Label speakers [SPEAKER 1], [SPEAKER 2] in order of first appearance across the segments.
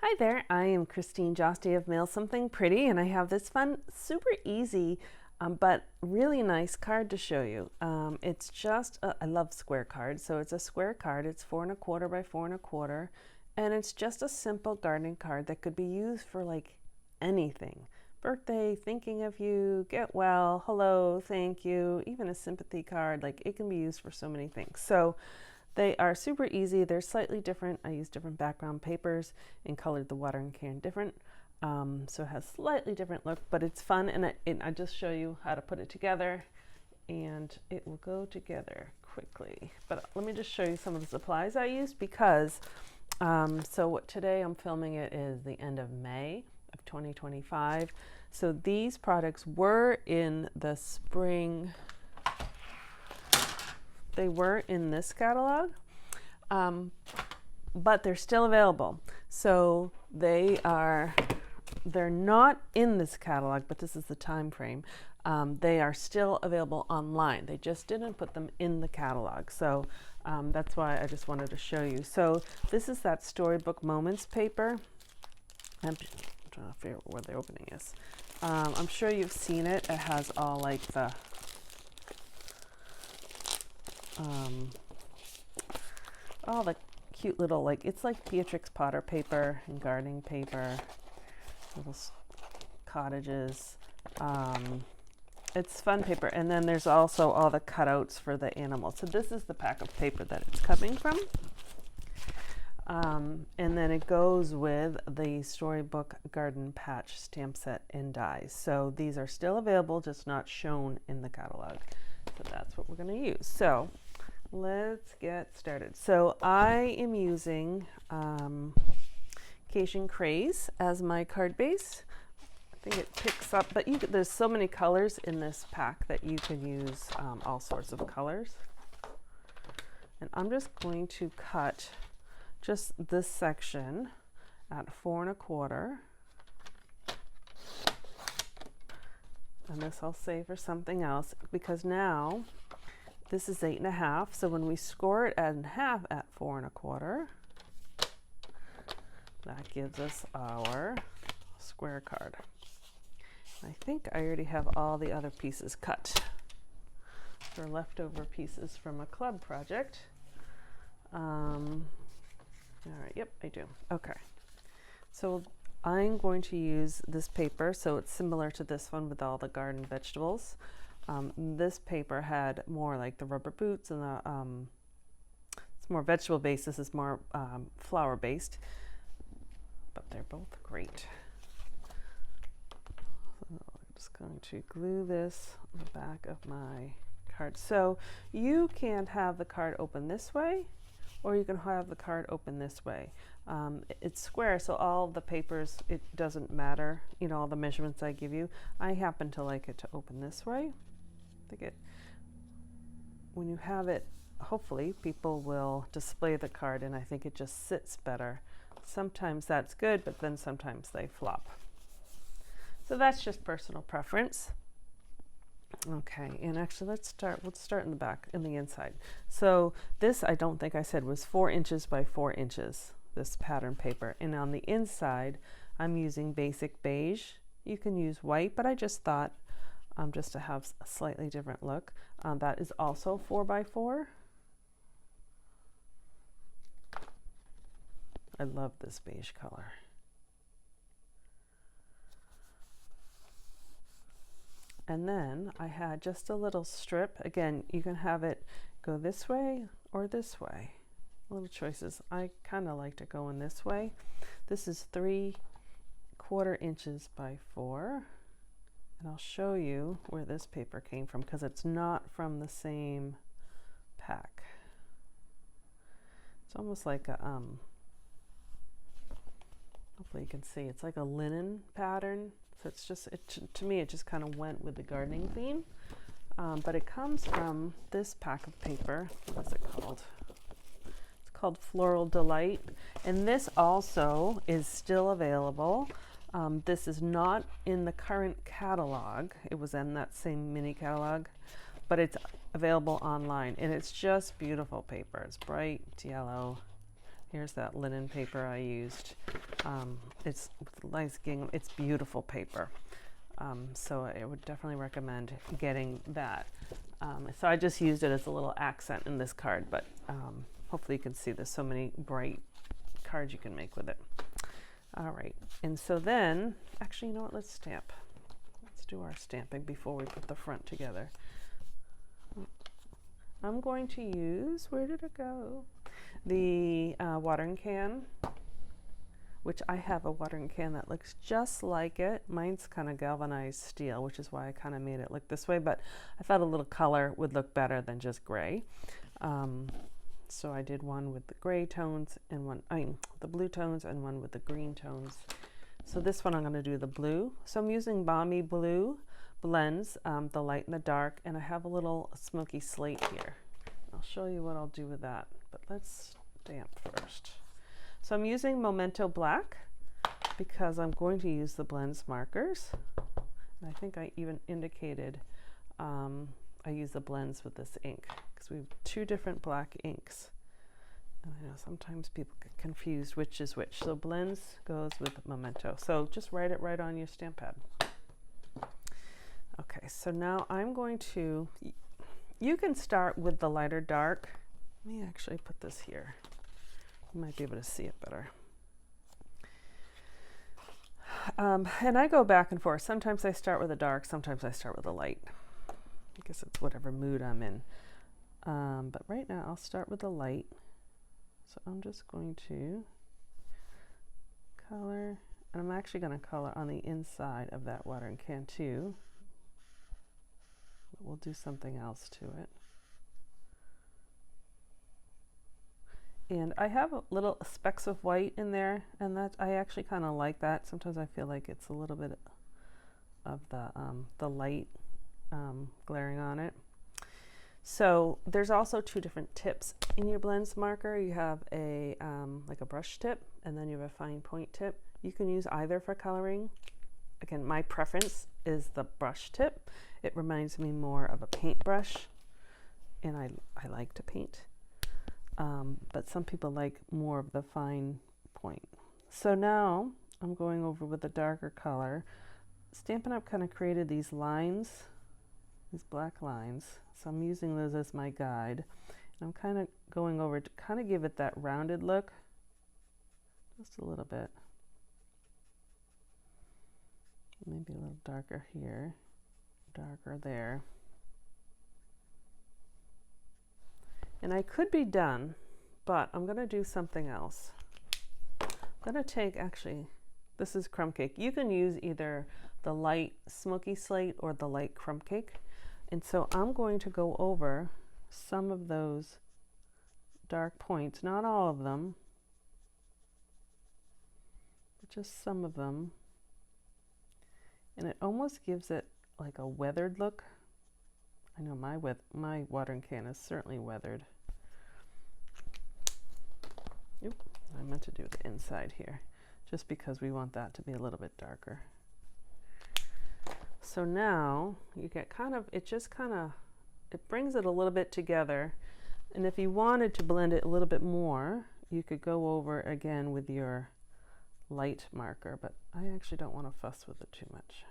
[SPEAKER 1] Hi there, I am Christine Josty of Mail Something Pretty, and I have this fun, super easy, but really nice card to show you. It's just, I love square cards, so it's a square card. It's 4¼ by 4¼ and it's just a simple gardening card that could be used for like anything. Birthday, thinking of you, get well, hello, thank you, even a sympathy card. Like, it can be used for so many things. So they are super easy. They're slightly different. I used different background papers and colored the watering can different. So it has slightly different look, but it's fun, and I just show you how to put it together, and it will go together quickly. But let me just show you some of the supplies I used, because today I'm filming it is the end of May of 2025. So these products were in the spring. They were in this catalog, but they're still available. So they're not in this catalog, but this is the time frame. They are still available online. They just didn't put them in the catalog. So that's why I just wanted to show you. So this is that Storybook Moments paper. I'm trying to figure out where the opening is. I'm sure you've seen it. It has all like the all the cute little, like, it's like Beatrix Potter paper and gardening paper, little cottages. It's fun paper, and then there's also all the cutouts for the animals. So this is the pack of paper that it's coming from. And then it goes with the Storybook Garden Patch stamp set and dies. So these are still available, just not shown in the catalog. So that's what we're going to use. So let's get started. So I am using Cajun Craze as my card base. I think it picks up, but there's so many colors in this pack that you can use all sorts of colors. And I'm just going to cut just this section at 4¼ and this I'll save for something else, because now this is 8½. So when we score it in half at 4¼ that gives us our square card. I think I already have all the other pieces cut. They're leftover pieces from a club project. All right, yep, I do. Okay, so I'm going to use this paper, so it's similar to this one with all the garden vegetables. This paper had more like the rubber boots, and it's more vegetable based. This is more flower based, but they're both great. So I'm just going to glue this on the back of my card. So you can have the card open this way, or you can have the card open this way. It's square, so all the papers, it doesn't matter, you know, all the measurements I give you. I happen to like it to open this way. I think when you have it, hopefully people will display the card, and I think it just sits better. Sometimes that's good, but then sometimes they flop. So that's just personal preference. Okay, and actually let's start in the back, in the inside. So this, I don't think I said, was 4 inches by 4 inches, this pattern paper. And on the inside, I'm using basic beige. You can use white, but I just thought just to have a slightly different look. That is also 4 by 4. I love this beige color. And then I had just a little strip. Again, you can have it go this way or this way. Little choices. I kind of like to go in this way. This is 3¼ inches by 4. And I'll show you where this paper came from, because it's not from the same pack. It's almost like a, hopefully you can see, it's like a linen pattern. So it's just, to me, it just kind of went with the gardening theme. But it comes from this pack of paper. What is it called? It's called Floral Delight. And this also is still available. This is not in the current catalog. It was in that same mini catalog, but it's available online. And it's just beautiful paper. It's bright, it's yellow. Here's that linen paper I used. It's nice gingham. It's beautiful paper. So I would definitely recommend getting that. So I just used it as a little accent in this card, but hopefully you can see there's so many bright cards you can make with it. All right, and so then, actually, you know what, let's stamp. Let's do our stamping before we put the front together. I'm going to use, where did it go? The watering can, which I have a watering can that looks just like it. Mine's kind of galvanized steel, which is why I kind of made it look this way, but I thought a little color would look better than just gray. So I did one with the gray tones and one, the blue tones, and one with the green tones. So this one I'm going to do the blue. So I'm using Balmy Blue blends, the light and the dark, and I have a little smoky slate here. I'll show you what I'll do with that, but let's stamp first. So I'm using Memento Black because I'm going to use the blends markers. And I think I even indicated I use the blends with this ink because we have two different black inks. And I know sometimes people get confused which is which. So blends goes with Memento. So just write it right on your stamp pad. Okay, so now I'm going to, you can start with the lighter dark. Let me actually put this here. You might be able to see it better. And I go back and forth. Sometimes I start with a dark, sometimes I start with a light. I guess it's whatever mood I'm in. But right now I'll start with the light. So I'm just going to color, and I'm actually going to color on the inside of that watering can too. But we'll do something else to it. And I have a little specks of white in there, and that I actually kind of like that. Sometimes I feel like it's a little bit of the light glaring on it. So there's also two different tips in your blends marker. You have a like a brush tip, and then you have a fine point tip. You can use either for coloring. Again, my preference is the brush tip. It reminds me more of a paintbrush, and I like to paint. But some people like more of the fine point. So now I'm going over with a darker color. Stampin' Up! Kind of created these lines, these black lines. So I'm using those as my guide. And I'm kind of going over to kind of give it that rounded look, just a little bit. Maybe a little darker here, darker there. And I could be done, but I'm going to do something else. I'm going to take, actually, this is crumb cake. You can use either the light smoky slate or the light crumb cake. And so I'm going to go over some of those dark points, not all of them, but just some of them. And it almost gives it like a weathered look. I know my watering can is certainly weathered. Oop, I meant to do the inside here, just because we want that to be a little bit darker. So now you get kind of, it brings it a little bit together. And if you wanted to blend it a little bit more, you could go over again with your light marker, but I actually don't want to fuss with it too much.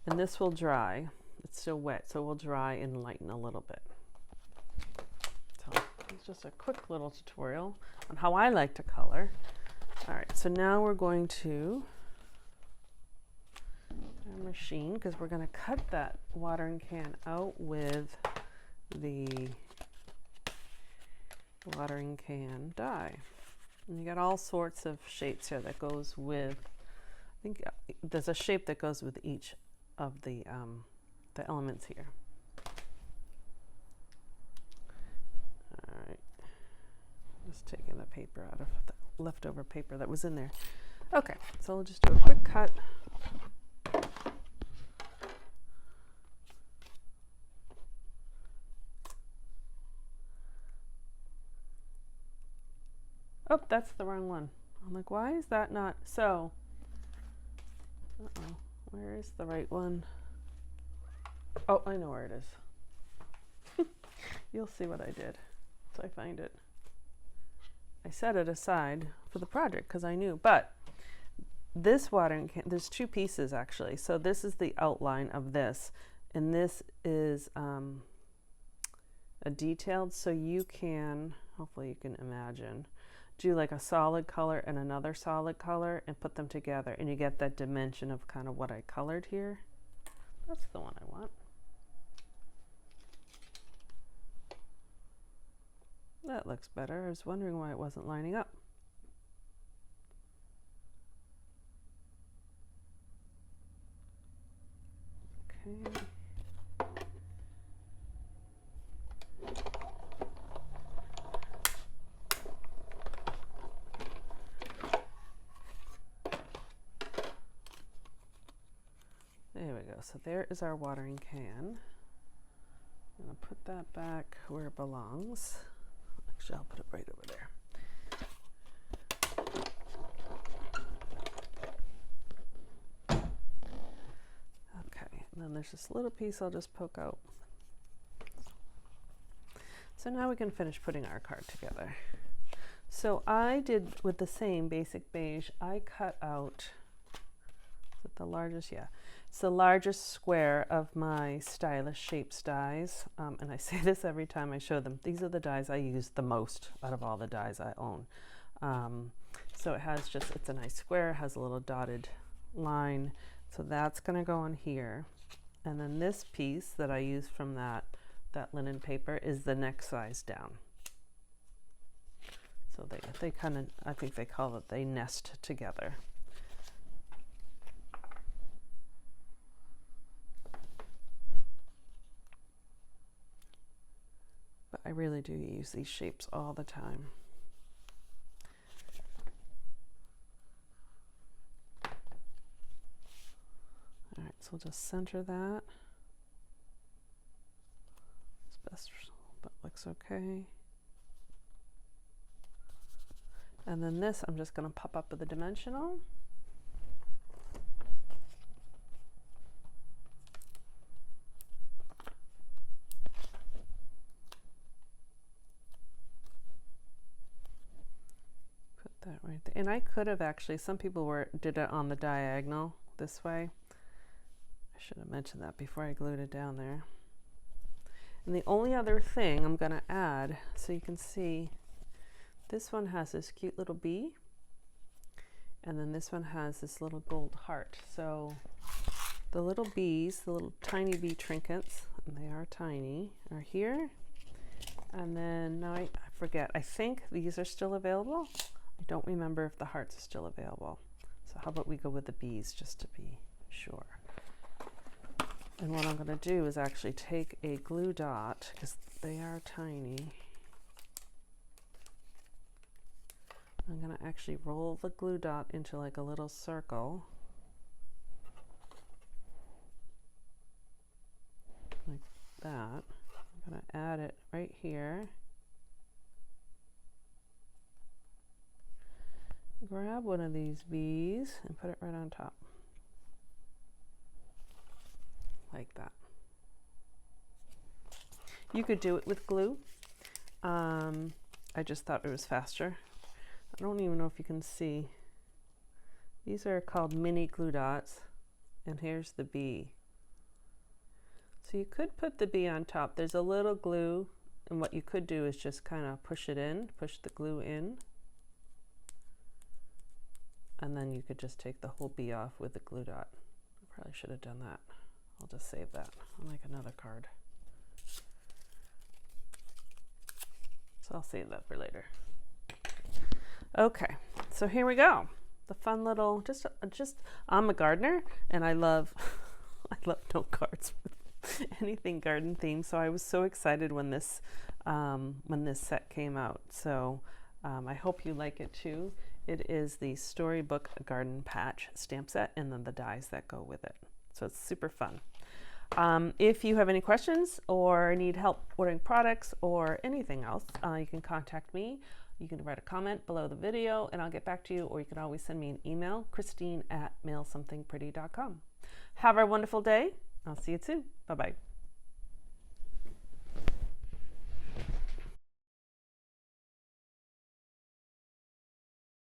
[SPEAKER 1] And this will dry. It's still wet, so it will dry and lighten a little bit. So it's just a quick little tutorial on how I like to color. All right, so now we're going to our machine, because we're going to cut that watering can out with the watering can die. And you got all sorts of shapes here that goes with, I think there's a shape that goes with each of the elements here. All right, just taking the paper out of the leftover paper that was in there. Okay, so we'll just do a quick cut. Oh, that's the wrong one. I'm like, why is that not? So, where is the right one? Oh, I know where it is. You'll see what I did. I find it. I set it aside for the project because I knew, but this watering can, there's two pieces actually. So this is the outline of this, and this is a detailed, so you can, hopefully you can imagine, do like a solid color and another solid color and put them together, and you get that dimension of kind of what I colored here. That's the one I want. That looks better. I was wondering why it wasn't lining up. Okay. There we go. So there is our watering can. I'm going to put that back where it belongs. Actually, I'll put it right over there. Okay, and then there's this little piece I'll just poke out. So now we can finish putting our card together. So I did with the same basic beige, I cut out, is it the largest? Yeah. It's the largest square of my stylish shapes dies, and I say this every time I show them. These are the dies I use the most out of all the dies I own. So it has just, it's a nice square, it has a little dotted line, so that's going to go on here. And then this piece that I use from that linen paper is the next size down. So they kind of, I think they call it, they nest together. I really do use these shapes all the time. All right, so we'll just center that. It's best, that looks okay. And then this, I'm just going to pop up with the dimensional. That right there. And I could have actually, some people did it on the diagonal this way. I should have mentioned that before I glued it down there. And the only other thing I'm going to add, so you can see, this one has this cute little bee, and then this one has this little gold heart. So the little bees, the little tiny bee trinkets, and they are tiny, are here. And then now I forget, I think these are still available. I don't remember if the hearts are still available. So how about we go with the bees just to be sure. And what I'm going to do is actually take a glue dot, because they are tiny. I'm going to actually roll the glue dot into like a little circle. Like that. I'm going to add it right here. Grab one of these bees and put it right on top. Like that. You could do it with glue. I just thought it was faster. I don't even know if you can see. These are called mini glue dots, and here's the bee. So you could put the bee on top. There's a little glue, and what you could do is just kind of push it in, push the glue in, and then you could just take the whole bee off with the glue dot. I probably should have done that. I'll just save that. I'll make another card. So I'll save that for later. Okay, so here we go. The fun little, just I'm a gardener, and I love note cards with anything garden themed. So I was so excited when this set came out. So I hope you like it too. It is the Storybook Garden Patch stamp set, and then the dies that go with it. So it's super fun. If you have any questions or need help ordering products or anything else, you can contact me. You can write a comment below the video and I'll get back to you, or you can always send me an email, Christine@mailsomethingpretty.com. Have a wonderful day. I'll see you soon. Bye-bye.